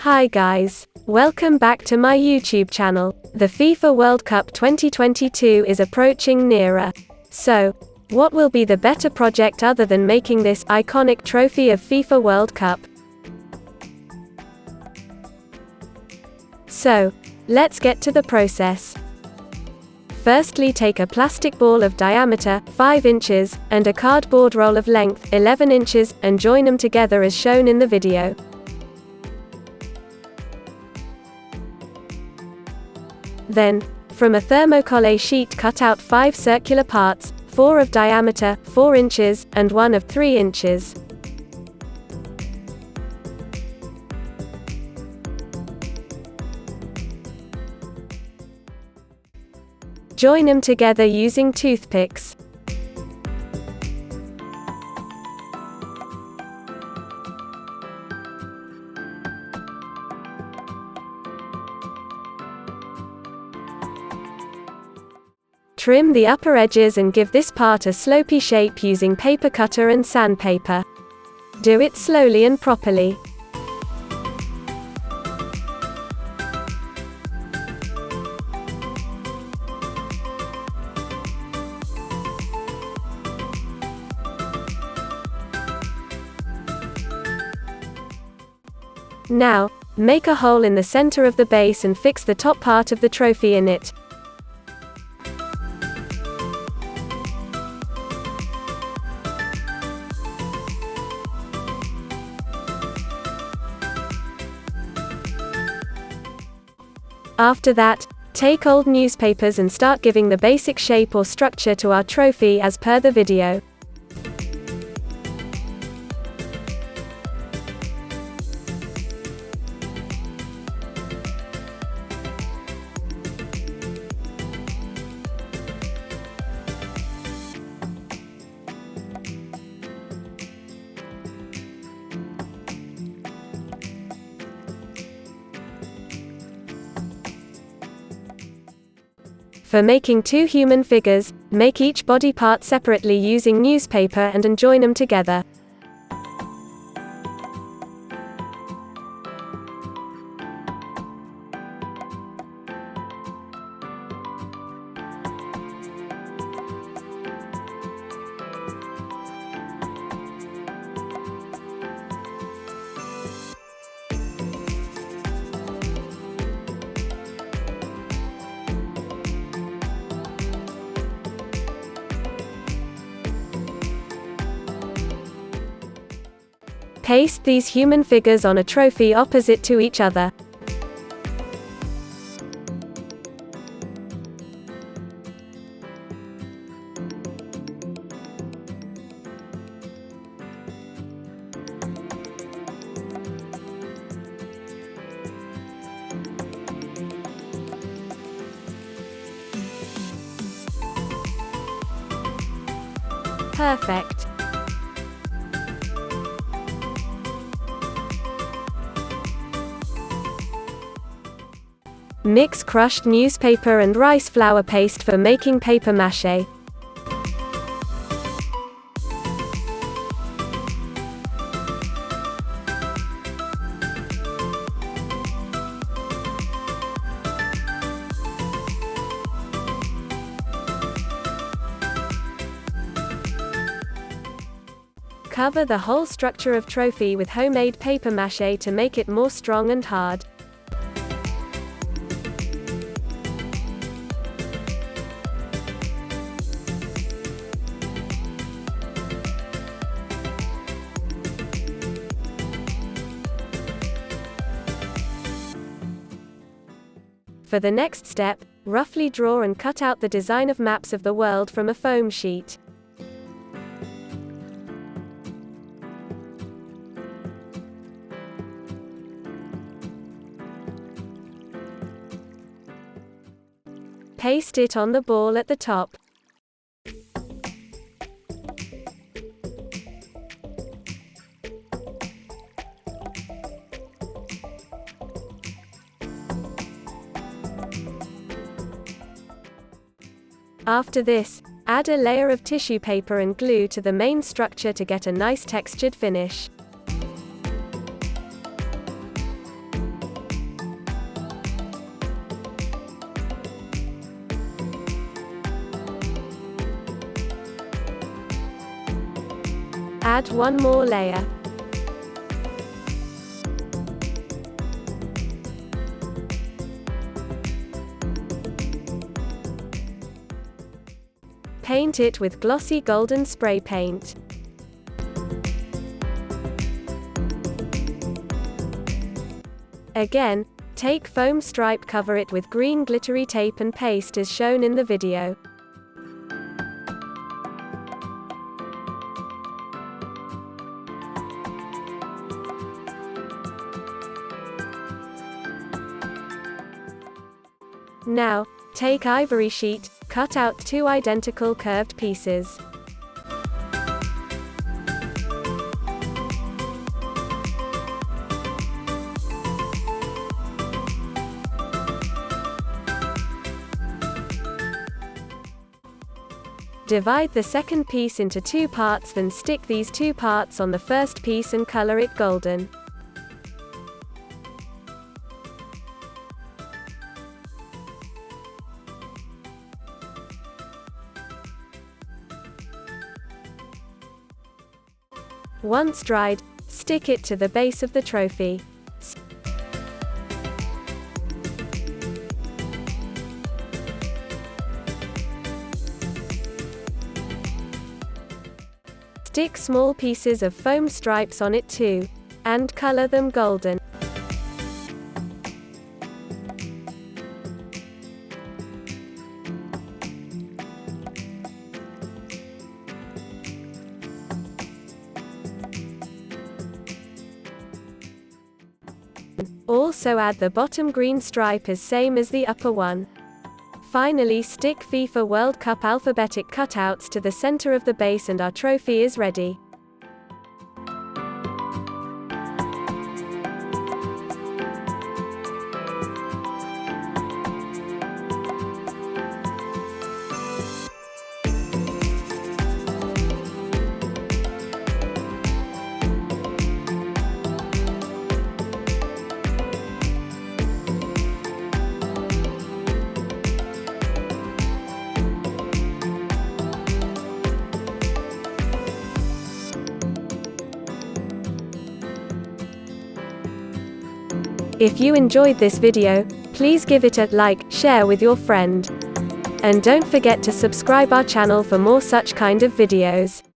Hi guys, welcome back to my YouTube channel. The FIFA World Cup 2022 is approaching nearer. So, what will be the better project other than making this iconic trophy of FIFA World Cup? So, let's get to the process. Firstly, take a plastic ball of diameter 5 inches and a cardboard roll of length 11 inches and join them together as shown in the video. Then, from a thermocolle sheet cut out 5 circular parts, 4 of diameter 4 inches and 1 of 3 inches. Join them together using toothpicks. Trim the upper edges and give this part a slopey shape using paper cutter and sandpaper. Do it slowly and properly. Now, make a hole in the center of the base and fix the top part of the trophy in it. After that, take old newspapers and start giving the basic shape or structure to our trophy as per the video. For making 2 human figures, make each body part separately using newspaper and join them together. Paste these human figures on a trophy opposite to each other. Perfect. Mix crushed newspaper and rice flour paste for making paper mache. Cover the whole structure of trophy with homemade paper mache to make it more strong and hard. For the next step, roughly draw and cut out the design of maps of the world from a foam sheet. Paste it on the ball at the top. After this, add a layer of tissue paper and glue to the main structure to get a nice textured finish. Add one more layer. Paint it with glossy golden spray paint. Again, take foam stripe, cover it with green glittery tape and paste as shown in the video. Now, take ivory sheet, cut out 2 identical curved pieces. Divide the second piece into 2 parts, then stick these 2 parts on the first piece and color it golden. Once dried, stick it to the base of the trophy. Stick small pieces of foam stripes on it too, and color them golden. Also add the bottom green stripe as same as the upper one. Finally, stick FIFA World Cup Alphabetic cutouts to the center of the base and our trophy is ready. If you enjoyed this video, please give it a like, share with your friend. And don't forget to subscribe our channel for more such kind of videos.